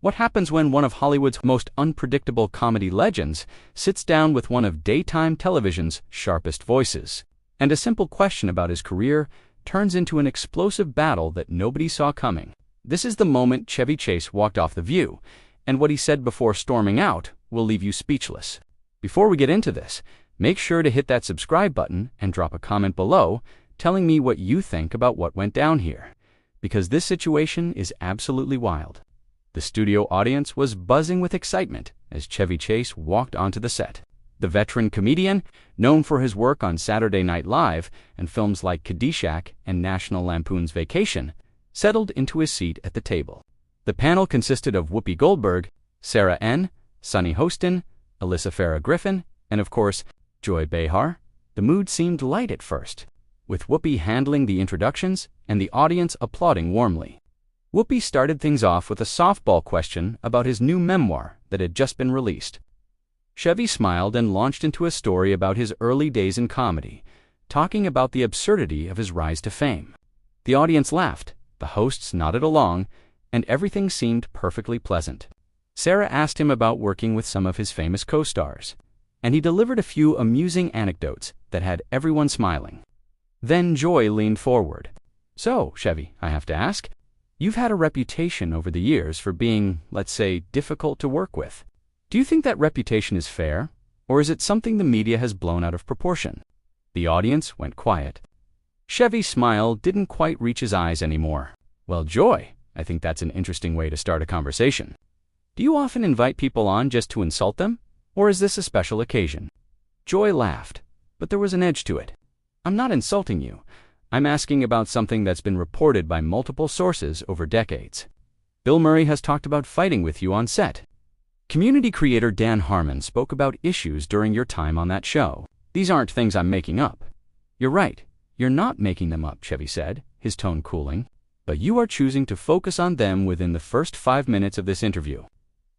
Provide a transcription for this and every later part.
What happens when one of Hollywood's most unpredictable comedy legends sits down with one of daytime television's sharpest voices, and a simple question about his career turns into an explosive battle that nobody saw coming? This is the moment Chevy Chase walked off The View, and what he said before storming out will leave you speechless. Before we get into this, make sure to hit that subscribe button and drop a comment below telling me what you think about what went down here, because this situation is absolutely wild. The studio audience was buzzing with excitement as Chevy Chase walked onto the set. The veteran comedian, known for his work on Saturday Night Live and films like Caddyshack and National Lampoon's Vacation, settled into his seat at the table. The panel consisted of Whoopi Goldberg, Sarah N., Sunny Hostin, Alyssa Farah Griffin, and of course, Joy Behar. The mood seemed light at first, with Whoopi handling the introductions and the audience applauding warmly. Whoopi started things off with a softball question about his new memoir that had just been released. Chevy smiled and launched into a story about his early days in comedy, talking about the absurdity of his rise to fame. The audience laughed, the hosts nodded along, and everything seemed perfectly pleasant. Sarah asked him about working with some of his famous co-stars, and he delivered a few amusing anecdotes that had everyone smiling. Then Joy leaned forward. "So, Chevy, I have to ask, you've had a reputation over the years for being, let's say, difficult to work with. Do you think that reputation is fair, or is it something the media has blown out of proportion?" The audience went quiet. Chevy's smile didn't quite reach his eyes anymore. "Well, Joy, I think that's an interesting way to start a conversation. Do you often invite people on just to insult them, or is this a special occasion?" Joy laughed, but there was an edge to it. "I'm not insulting you. I'm asking about something that's been reported by multiple sources over decades. Bill Murray has talked about fighting with you on set. Community creator Dan Harmon spoke about issues during your time on that show. These aren't things I'm making up." "You're right. You're not making them up," Chevy said, his tone cooling. "But you are choosing to focus on them within the first 5 minutes of this interview.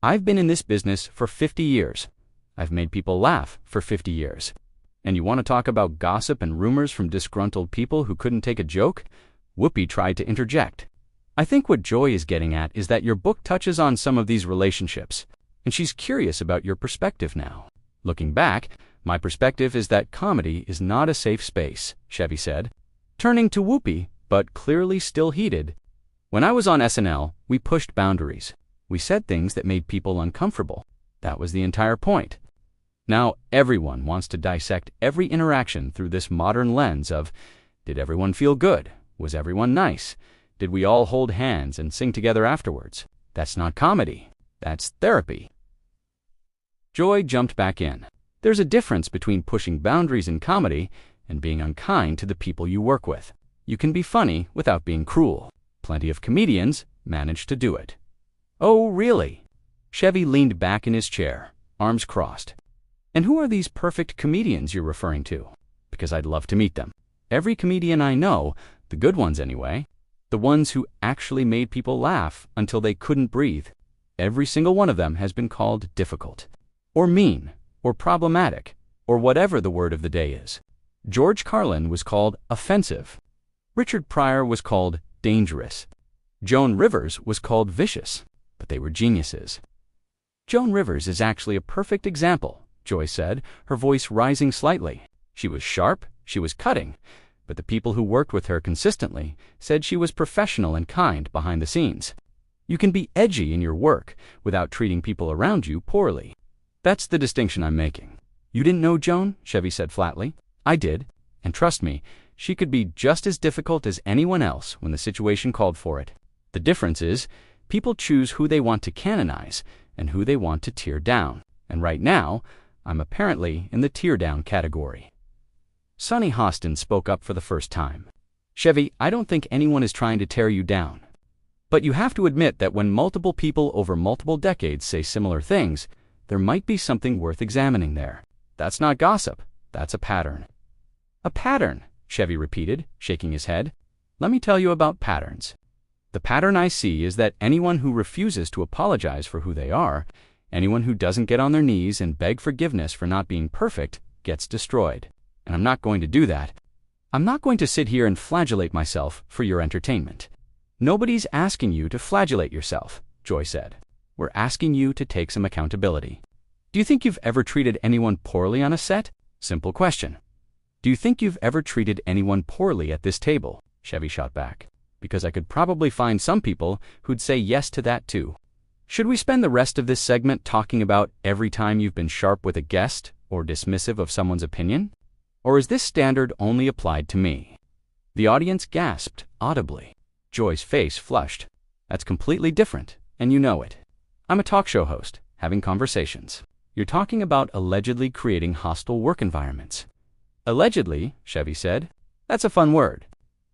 I've been in this business for 50 years. I've made people laugh for 50 years. And you want to talk about gossip and rumors from disgruntled people who couldn't take a joke?" Whoopi tried to interject. "I think what Joy is getting at is that your book touches on some of these relationships, and she's curious about your perspective now." "Looking back, my perspective is that comedy is not a safe space," Chevy said, turning to Whoopi, but clearly still heated. "When I was on SNL, we pushed boundaries. We said things that made people uncomfortable. That was the entire point. Now everyone wants to dissect every interaction through this modern lens of, did everyone feel good? Was everyone nice? Did we all hold hands and sing together afterwards? That's not comedy. That's therapy." Joy jumped back in. "There's a difference between pushing boundaries in comedy and being unkind to the people you work with. You can be funny without being cruel. Plenty of comedians manage to do it." "Oh, really?" Chevy leaned back in his chair, arms crossed. "And who are these perfect comedians you're referring to? Because I'd love to meet them. Every comedian I know, the good ones anyway, the ones who actually made people laugh until they couldn't breathe, every single one of them has been called difficult, or mean, or problematic, or whatever the word of the day is. George Carlin was called offensive. Richard Pryor was called dangerous. Joan Rivers was called vicious, but they were geniuses." "Joan Rivers is actually a perfect example," Joy said, her voice rising slightly. "She was sharp, she was cutting, but the people who worked with her consistently said she was professional and kind behind the scenes. You can be edgy in your work without treating people around you poorly. That's the distinction I'm making." "You didn't know Joan?" Chevy said flatly. "I did, and trust me, she could be just as difficult as anyone else when the situation called for it. The difference is, people choose who they want to canonize and who they want to tear down, and right now, I'm apparently in the tear-down category." Sunny Hostin spoke up for the first time. "Chevy, I don't think anyone is trying to tear you down. But you have to admit that when multiple people over multiple decades say similar things, there might be something worth examining there. That's not gossip, that's a pattern." "A pattern," Chevy repeated, shaking his head. "Let me tell you about patterns. The pattern I see is that anyone who refuses to apologize for who they are, anyone who doesn't get on their knees and beg forgiveness for not being perfect, gets destroyed. And I'm not going to do that. I'm not going to sit here and flagellate myself for your entertainment." "Nobody's asking you to flagellate yourself," Joy said. We're asking you to take some accountability. Do you think you've ever treated anyone poorly on a set? Simple question. Do you think you've ever treated anyone poorly at this table? Chevy shot back. Because I could probably find some people who'd say yes to that too. Should we spend the rest of this segment talking about every time you've been sharp with a guest or dismissive of someone's opinion? Or is this standard only applied to me? The audience gasped audibly. Joy's face flushed. That's completely different, and you know it. I'm a talk show host, having conversations. You're talking about allegedly creating hostile work environments. Allegedly, Chevy said. That's a fun word.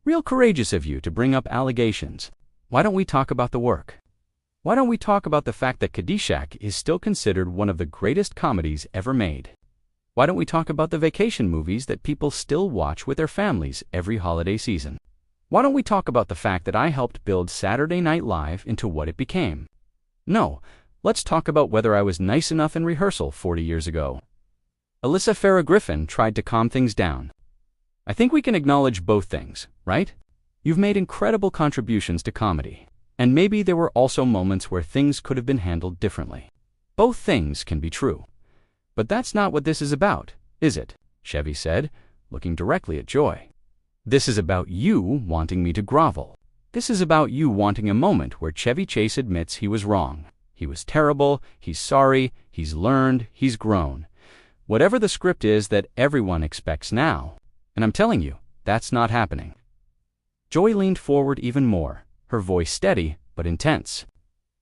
Real courageous of you to bring up allegations. Why don't we talk about the work? Why don't we talk about the fact that Caddyshack is still considered one of the greatest comedies ever made? Why don't we talk about the vacation movies that people still watch with their families every holiday season? Why don't we talk about the fact that I helped build Saturday Night Live into what it became? No, let's talk about whether I was nice enough in rehearsal 40 years ago. Alyssa Farah Griffin tried to calm things down. I think we can acknowledge both things, right? You've made incredible contributions to comedy. And maybe there were also moments where things could have been handled differently. Both things can be true. But that's not what this is about, is it? Chevy said, looking directly at Joy. This is about you wanting me to grovel. This is about you wanting a moment where Chevy Chase admits he was wrong. He was terrible, he's sorry, he's learned, he's grown. Whatever the script is that everyone expects now. And I'm telling you, that's not happening. Joy leaned forward even more, her voice steady but intense.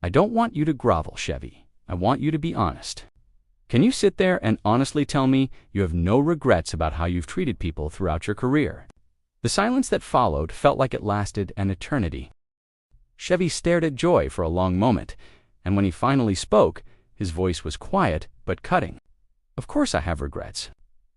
I don't want you to grovel, Chevy. I want you to be honest. Can you sit there and honestly tell me you have no regrets about how you've treated people throughout your career? The silence that followed felt like it lasted an eternity. Chevy stared at Joy for a long moment, and when he finally spoke, his voice was quiet but cutting. Of course I have regrets.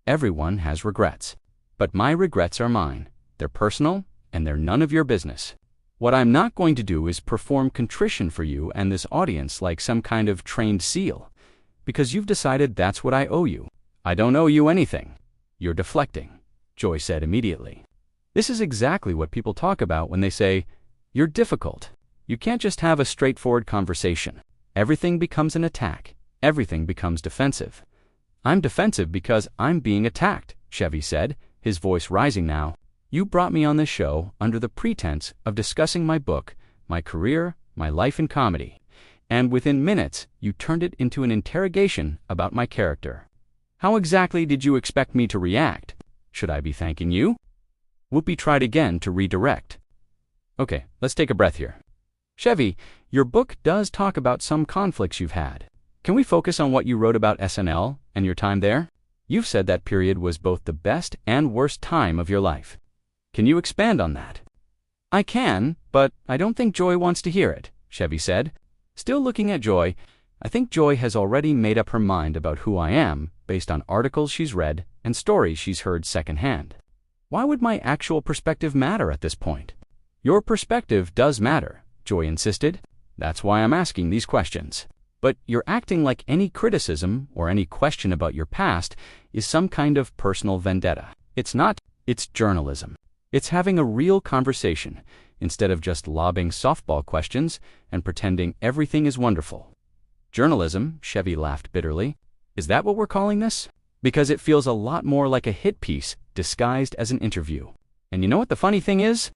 Everyone has regrets. But my regrets are mine. They're personal, and they're none of your business. What I'm not going to do is perform contrition for you and this audience like some kind of trained seal, because you've decided that's what I owe you. I don't owe you anything. You're deflecting, Joy said immediately. This is exactly what people talk about when they say, you're difficult. You can't just have a straightforward conversation. Everything becomes an attack. Everything becomes defensive. I'm defensive because I'm being attacked, Chevy said, his voice rising now. You brought me on this show under the pretense of discussing my book, my career, my life in comedy. And within minutes, you turned it into an interrogation about my character. How exactly did you expect me to react? Should I be thanking you? Whoopi tried again to redirect. Okay, let's take a breath here. Chevy, your book does talk about some conflicts you've had. Can we focus on what you wrote about SNL and your time there? You've said that period was both the best and worst time of your life. Can you expand on that? I can, but I don't think Joy wants to hear it, Chevy said. Still looking at Joy, I think Joy has already made up her mind about who I am based on articles she's read and stories she's heard secondhand. Why would my actual perspective matter at this point? Your perspective does matter, Joy insisted. That's why I'm asking these questions. But you're acting like any criticism or any question about your past is some kind of personal vendetta. It's not. It's journalism. It's having a real conversation instead of just lobbing softball questions and pretending everything is wonderful. Journalism, Chevy laughed bitterly. Is that what we're calling this? Because it feels a lot more like a hit piece disguised as an interview. And you know what the funny thing is?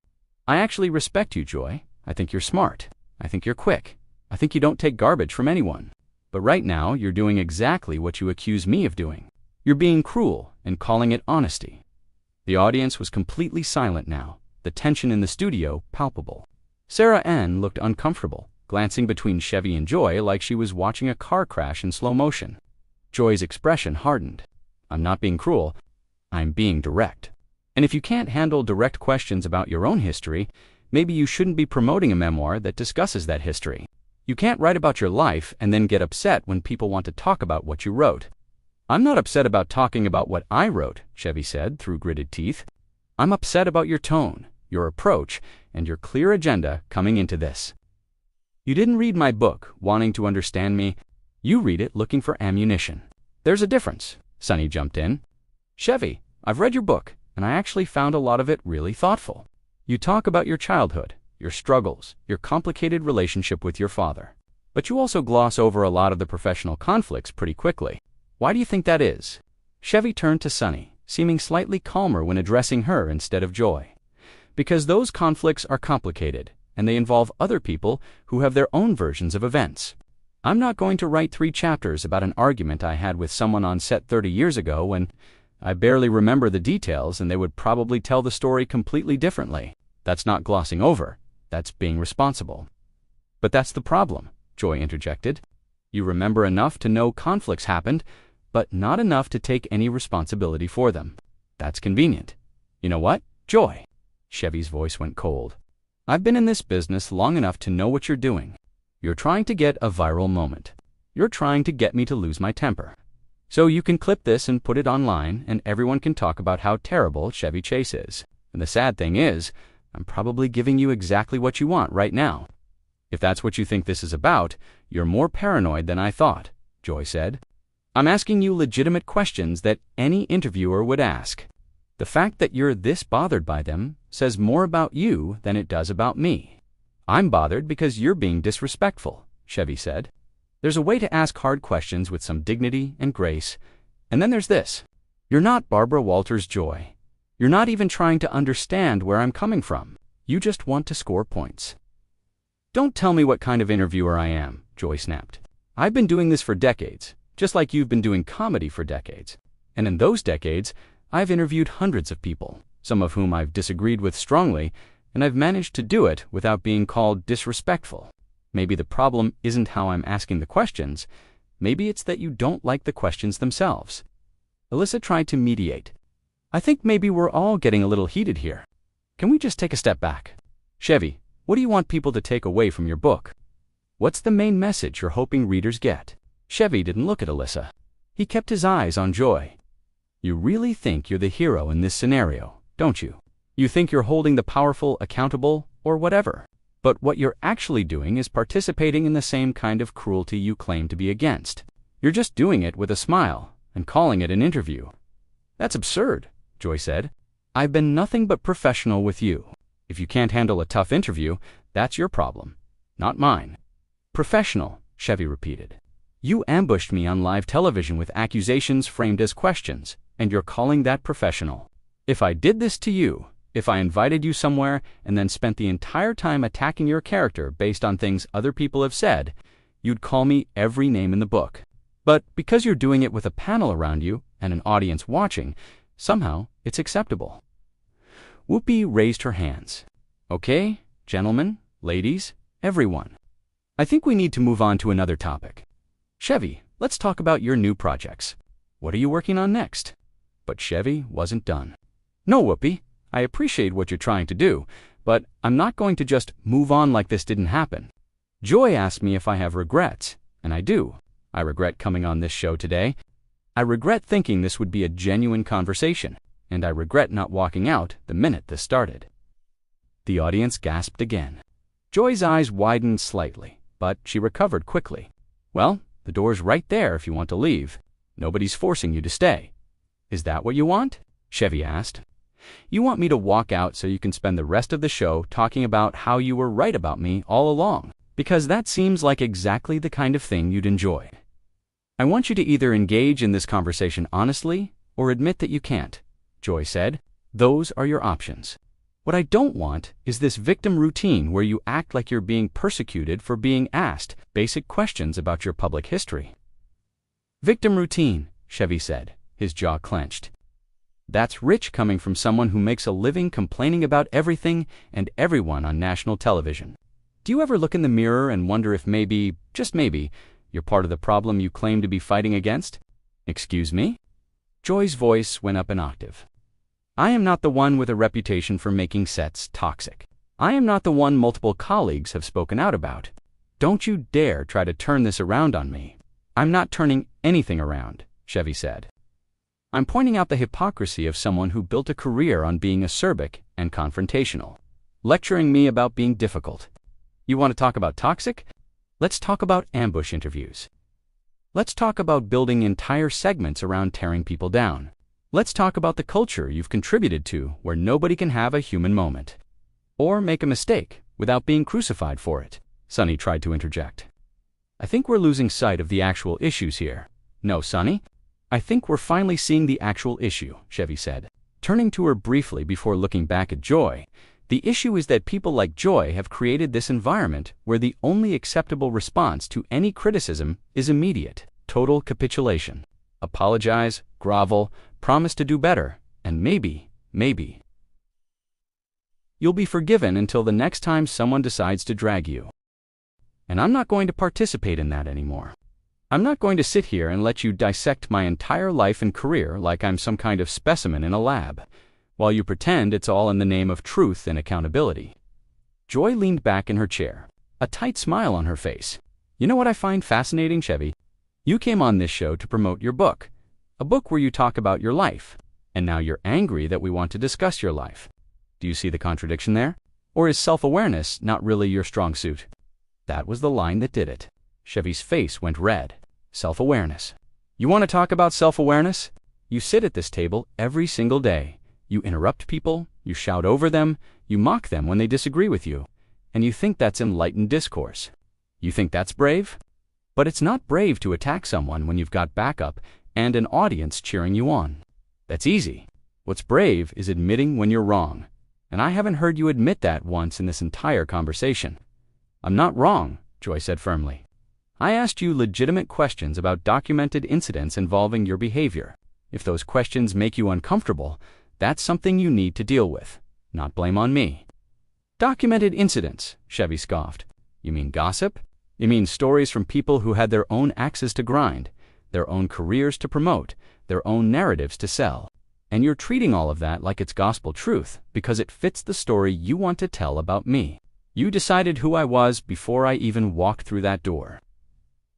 I actually respect you, Joy. I think you're smart. I think you're quick. I think you don't take garbage from anyone. But right now, you're doing exactly what you accuse me of doing. You're being cruel and calling it honesty. The audience was completely silent now, the tension in the studio palpable. Sarah Ann looked uncomfortable, glancing between Chevy and Joy like she was watching a car crash in slow motion. Joy's expression hardened. I'm not being cruel. I'm being direct. And if you can't handle direct questions about your own history, maybe you shouldn't be promoting a memoir that discusses that history. You can't write about your life and then get upset when people want to talk about what you wrote. I'm not upset about talking about what I wrote, Chevy said through gritted teeth. I'm upset about your tone, your approach, and your clear agenda coming into this. You didn't read my book wanting to understand me. You read it looking for ammunition. There's a difference, Sonny jumped in. Chevy, I've read your book, and I actually found a lot of it really thoughtful. You talk about your childhood, your struggles, your complicated relationship with your father. But you also gloss over a lot of the professional conflicts pretty quickly. Why do you think that is? Chevy turned to Sunny, seeming slightly calmer when addressing her instead of Joy. Because those conflicts are complicated, and they involve other people who have their own versions of events. I'm not going to write 3 chapters about an argument I had with someone on set 30 years ago when I barely remember the details and they would probably tell the story completely differently. That's not glossing over. That's being responsible. But that's the problem, Joy interjected. You remember enough to know conflicts happened, but not enough to take any responsibility for them. That's convenient. You know what, Joy? Chevy's voice went cold. I've been in this business long enough to know what you're doing. You're trying to get a viral moment. You're trying to get me to lose my temper. So you can clip this and put it online, and everyone can talk about how terrible Chevy Chase is. And the sad thing is, I'm probably giving you exactly what you want right now. If that's what you think this is about, you're more paranoid than I thought, Joy said. I'm asking you legitimate questions that any interviewer would ask. The fact that you're this bothered by them says more about you than it does about me. I'm bothered because you're being disrespectful, Chevy said. There's a way to ask hard questions with some dignity and grace. And then there's this. You're not Barbara Walters Joy. You're not even trying to understand where I'm coming from. You just want to score points. Don't tell me what kind of interviewer I am, Joy snapped. I've been doing this for decades, just like you've been doing comedy for decades. And in those decades, I've interviewed hundreds of people, some of whom I've disagreed with strongly, and I've managed to do it without being called disrespectful. Maybe the problem isn't how I'm asking the questions. Maybe it's that you don't like the questions themselves. Alyssa tried to mediate. I think maybe we're all getting a little heated here. Can we just take a step back? Chevy, what do you want people to take away from your book? What's the main message you're hoping readers get? Chevy didn't look at Alyssa. He kept his eyes on Joy. You really think you're the hero in this scenario, don't you? You think you're holding the powerful accountable, or whatever. But what you're actually doing is participating in the same kind of cruelty you claim to be against. You're just doing it with a smile and calling it an interview. That's absurd, Joy said. I've been nothing but professional with you. If you can't handle a tough interview, that's your problem, not mine. Professional, Chevy repeated. You ambushed me on live television with accusations framed as questions, and you're calling that professional. If I did this to you, if I invited you somewhere and then spent the entire time attacking your character based on things other people have said, you'd call me every name in the book. But because you're doing it with a panel around you and an audience watching, somehow it's acceptable. Whoopi raised her hands. Okay, gentlemen, ladies, everyone. I think we need to move on to another topic. Chevy, let's talk about your new projects. What are you working on next? But Chevy wasn't done. No, Whoopi, I appreciate what you're trying to do, but I'm not going to just move on like this didn't happen. Joy asked me if I have regrets, and I do. I regret coming on this show today. I regret thinking this would be a genuine conversation, and I regret not walking out the minute this started. The audience gasped again. Joy's eyes widened slightly, but she recovered quickly. Well, the door's right there if you want to leave. Nobody's forcing you to stay. Is that what you want? Chevy asked. You want me to walk out so you can spend the rest of the show talking about how you were right about me all along, because that seems like exactly the kind of thing you'd enjoy. I want you to either engage in this conversation honestly or admit that you can't, Joy said. Those are your options. What I don't want is this victim routine where you act like you're being persecuted for being asked basic questions about your public history. Victim routine, Chevy said, his jaw clenched. That's rich coming from someone who makes a living complaining about everything and everyone on national television. Do you ever look in the mirror and wonder if maybe, just maybe, you're part of the problem you claim to be fighting against? Excuse me? Joy's voice went up an octave. I am not the one with a reputation for making sets toxic. I am not the one multiple colleagues have spoken out about. Don't you dare try to turn this around on me. I'm not turning anything around, Chevy said. I'm pointing out the hypocrisy of someone who built a career on being acerbic and confrontational, lecturing me about being difficult. You want to talk about toxic? Let's talk about ambush interviews. Let's talk about building entire segments around tearing people down. Let's talk about the culture you've contributed to where nobody can have a human moment. Or make a mistake without being crucified for it, Sunny tried to interject. I think we're losing sight of the actual issues here. No, Sonny? I think we're finally seeing the actual issue, Chevy said, turning to her briefly before looking back at Joy. The issue is that people like Joy have created this environment where the only acceptable response to any criticism is immediate, total capitulation. Apologize, grovel, promise to do better, and maybe, you'll be forgiven until the next time someone decides to drag you. And I'm not going to participate in that anymore. I'm not going to sit here and let you dissect my entire life and career like I'm some kind of specimen in a lab, while you pretend it's all in the name of truth and accountability. Joy leaned back in her chair, a tight smile on her face. You know what I find fascinating, Chevy? You came on this show to promote your book, a book where you talk about your life, and now you're angry that we want to discuss your life. Do you see the contradiction there? Or is self-awareness not really your strong suit? That was the line that did it. Chevy's face went red. Self-awareness. You want to talk about self-awareness? You sit at this table every single day. You interrupt people, you shout over them, you mock them when they disagree with you, and you think that's enlightened discourse. You think that's brave? But it's not brave to attack someone when you've got backup and an audience cheering you on. That's easy. What's brave is admitting when you're wrong, and I haven't heard you admit that once in this entire conversation. I'm not wrong, Joy said firmly. I asked you legitimate questions about documented incidents involving your behavior. If those questions make you uncomfortable, that's something you need to deal with, not blame on me. Documented incidents, Chevy scoffed. You mean gossip? You mean stories from people who had their own axes to grind, their own careers to promote, their own narratives to sell. And you're treating all of that like it's gospel truth because it fits the story you want to tell about me. You decided who I was before I even walked through that door.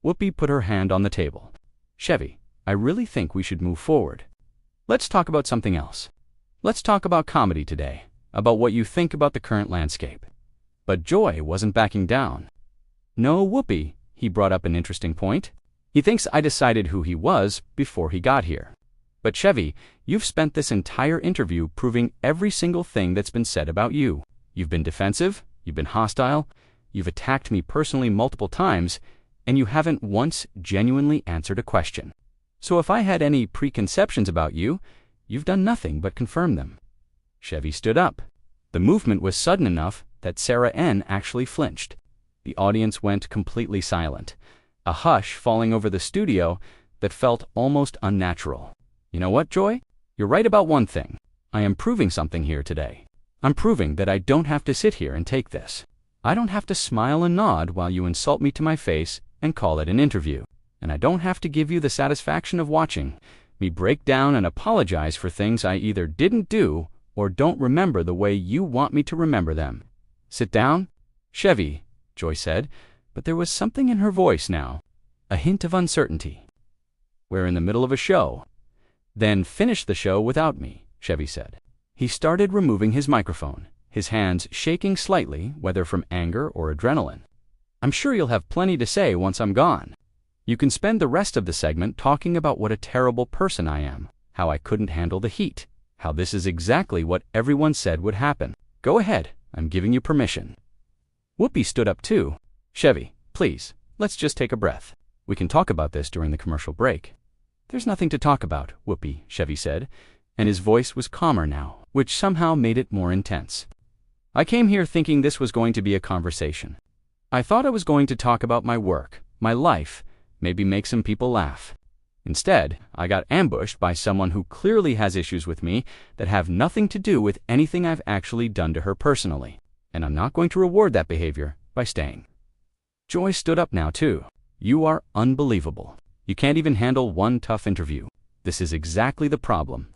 Whoopi put her hand on the table. Chevy, I really think we should move forward. Let's talk about something else. Let's talk about comedy today, about what you think about the current landscape. But Joy wasn't backing down. No, Whoopi, he brought up an interesting point. He thinks I decided who he was before he got here. But Chevy, you've spent this entire interview proving every single thing that's been said about you. You've been defensive, you've been hostile, you've attacked me personally multiple times, and you haven't once genuinely answered a question. So if I had any preconceptions about you, you've done nothing but confirm them. Chevy stood up. The movement was sudden enough that Sarah N. actually flinched. The audience went completely silent, a hush falling over the studio that felt almost unnatural. You know what, Joy? You're right about one thing. I am proving something here today. I'm proving that I don't have to sit here and take this. I don't have to smile and nod while you insult me to my face and call it an interview. And I don't have to give you the satisfaction of watching me break down and apologize for things I either didn't do or don't remember the way you want me to remember them. Sit down? Chevy, Joy said, but there was something in her voice now, a hint of uncertainty. We're in the middle of a show. Then finish the show without me, Chevy said. He started removing his microphone, his hands shaking slightly, whether from anger or adrenaline. I'm sure you'll have plenty to say once I'm gone. You can spend the rest of the segment talking about what a terrible person I am, how I couldn't handle the heat, how this is exactly what everyone said would happen. Go ahead, I'm giving you permission. Whoopi stood up too. Chevy, please, let's just take a breath. We can talk about this during the commercial break. There's nothing to talk about, Whoopi, Chevy said, and his voice was calmer now, which somehow made it more intense. I came here thinking this was going to be a conversation. I thought I was going to talk about my work, my life, maybe make some people laugh. Instead, I got ambushed by someone who clearly has issues with me that have nothing to do with anything I've actually done to her personally, and I'm not going to reward that behavior by staying. Joy stood up now too. You are unbelievable. You can't even handle one tough interview. This is exactly the problem.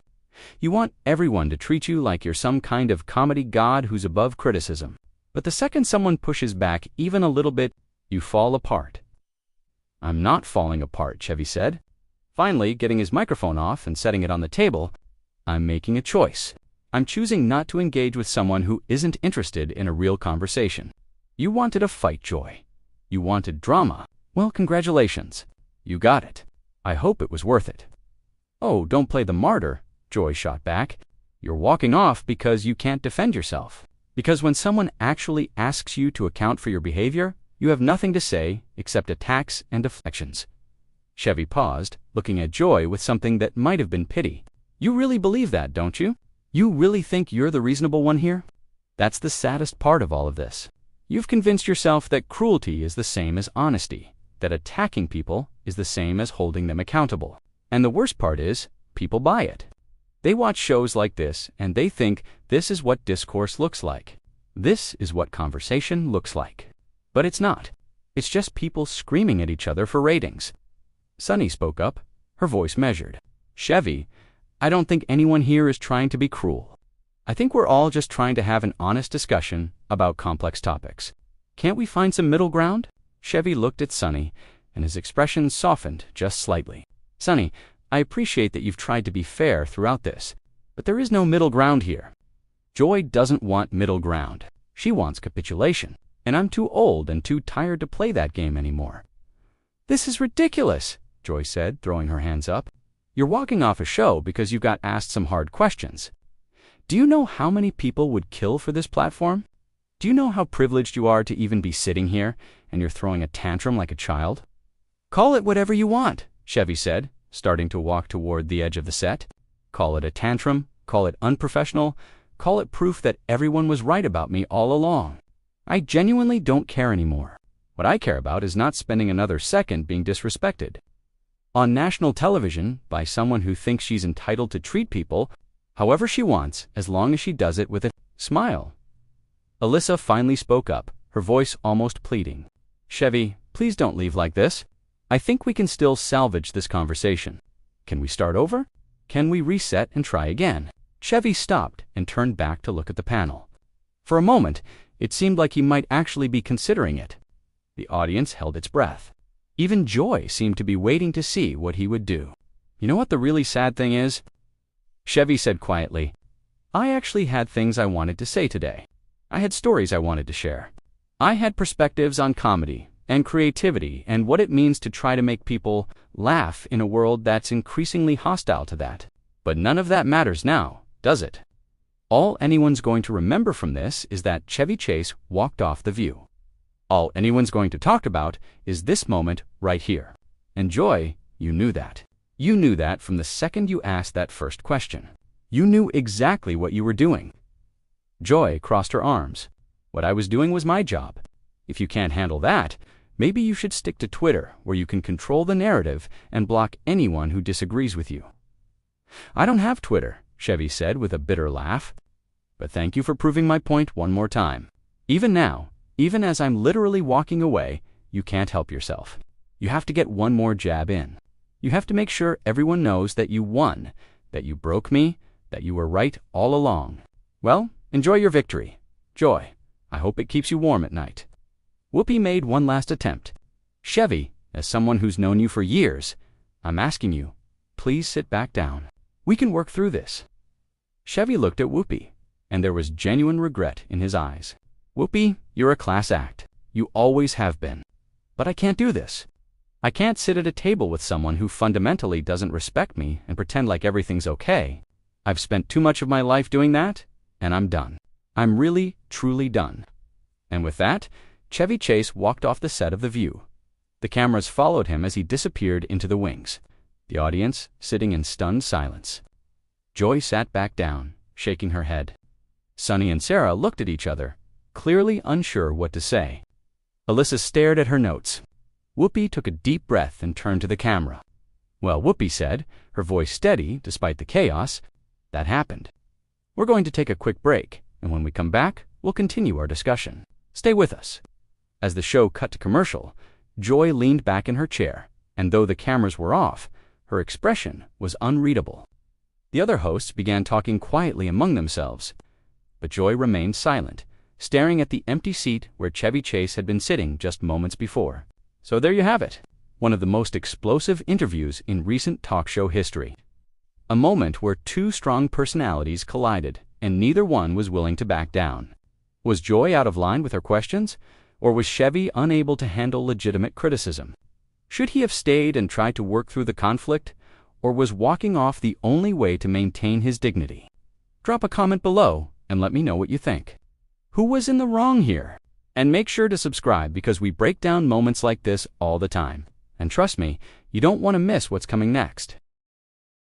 You want everyone to treat you like you're some kind of comedy god who's above criticism. But the second someone pushes back even a little bit, you fall apart. I'm not falling apart, Chevy said. Finally, getting his microphone off and setting it on the table, I'm making a choice. I'm choosing not to engage with someone who isn't interested in a real conversation. You wanted a fight, Joy. You wanted drama. Well, congratulations. You got it. I hope it was worth it. Oh, don't play the martyr, Joy shot back. You're walking off because you can't defend yourself. Because when someone actually asks you to account for your behavior, You have nothing to say except attacks and deflections. Chevy paused, looking at Joy with something that might have been pity. You really believe that, don't you? You really think you're the reasonable one here? That's the saddest part of all of this. You've convinced yourself that cruelty is the same as honesty, that attacking people is the same as holding them accountable. And the worst part is, people buy it. They watch shows like this and they think this is what discourse looks like. This is what conversation looks like. But it's not. It's just people screaming at each other for ratings. Sunny spoke up, her voice measured. Chevy, I don't think anyone here is trying to be cruel. I think we're all just trying to have an honest discussion about complex topics. Can't we find some middle ground? Chevy looked at Sunny, and his expression softened just slightly. Sunny, I appreciate that you've tried to be fair throughout this, but there is no middle ground here. Joy doesn't want middle ground. She wants capitulation, and I'm too old and too tired to play that game anymore. This is ridiculous, Joy said, throwing her hands up. You're walking off a show because you got asked some hard questions. Do you know how many people would kill for this platform? Do you know how privileged you are to even be sitting here, and you're throwing a tantrum like a child? Call it whatever you want, Chevy said, starting to walk toward the edge of the set. Call it a tantrum, call it unprofessional, call it proof that everyone was right about me all along. I genuinely don't care anymore. What I care about is not spending another second being disrespected on national television by someone who thinks she's entitled to treat people however she wants, as long as she does it with a smile. Alyssa finally spoke up, her voice almost pleading. Chevy, please don't leave like this. I think we can still salvage this conversation. Can we start over? Can we reset and try again? Chevy stopped and turned back to look at the panel. For a moment, it seemed like he might actually be considering it. The audience held its breath. Even Joy seemed to be waiting to see what he would do. You know what the really sad thing is? Chevy said quietly, I actually had things I wanted to say today. I had stories I wanted to share. I had perspectives on comedy and creativity and what it means to try to make people laugh in a world that's increasingly hostile to that. But none of that matters now, does it? All anyone's going to remember from this is that Chevy Chase walked off the View. All anyone's going to talk about is this moment right here. And Joy, you knew that. You knew that from the second you asked that first question. You knew exactly what you were doing. Joy crossed her arms. What I was doing was my job. If you can't handle that, maybe you should stick to Twitter, where you can control the narrative and block anyone who disagrees with you. I don't have Twitter, Chevy said with a bitter laugh. But thank you for proving my point one more time. Even now, even as I'm literally walking away, you can't help yourself. You have to get one more jab in. You have to make sure everyone knows that you won, that you broke me, that you were right all along. Well, enjoy your victory. Joy, I hope it keeps you warm at night. Whoopi made one last attempt. Chevy, as someone who's known you for years, I'm asking you, please sit back down. We can work through this. Chevy looked at Whoopi, and there was genuine regret in his eyes. Whoopi, you're a class act. You always have been. But I can't do this. I can't sit at a table with someone who fundamentally doesn't respect me and pretend like everything's okay. I've spent too much of my life doing that, and I'm done. I'm really, truly done. And with that, Chevy Chase walked off the set of The View. The cameras followed him as he disappeared into the wings, the audience sitting in stunned silence. Joy sat back down, shaking her head. Sunny and Sarah looked at each other, clearly unsure what to say. Alyssa stared at her notes. Whoopi took a deep breath and turned to the camera. Well, Whoopi said, her voice steady despite the chaos, that happened. We're going to take a quick break, and when we come back, we'll continue our discussion. Stay with us. As the show cut to commercial, Joy leaned back in her chair, and though the cameras were off, her expression was unreadable. The other hosts began talking quietly among themselves, but Joy remained silent, staring at the empty seat where Chevy Chase had been sitting just moments before. So there you have it, one of the most explosive interviews in recent talk show history. A moment where two strong personalities collided, and neither one was willing to back down. Was Joy out of line with her questions, or was Chevy unable to handle legitimate criticism? Should he have stayed and tried to work through the conflict, or was walking off the only way to maintain his dignity? Drop a comment below and let me know what you think. Who was in the wrong here? And make sure to subscribe because we break down moments like this all the time. And trust me, you don't want to miss what's coming next.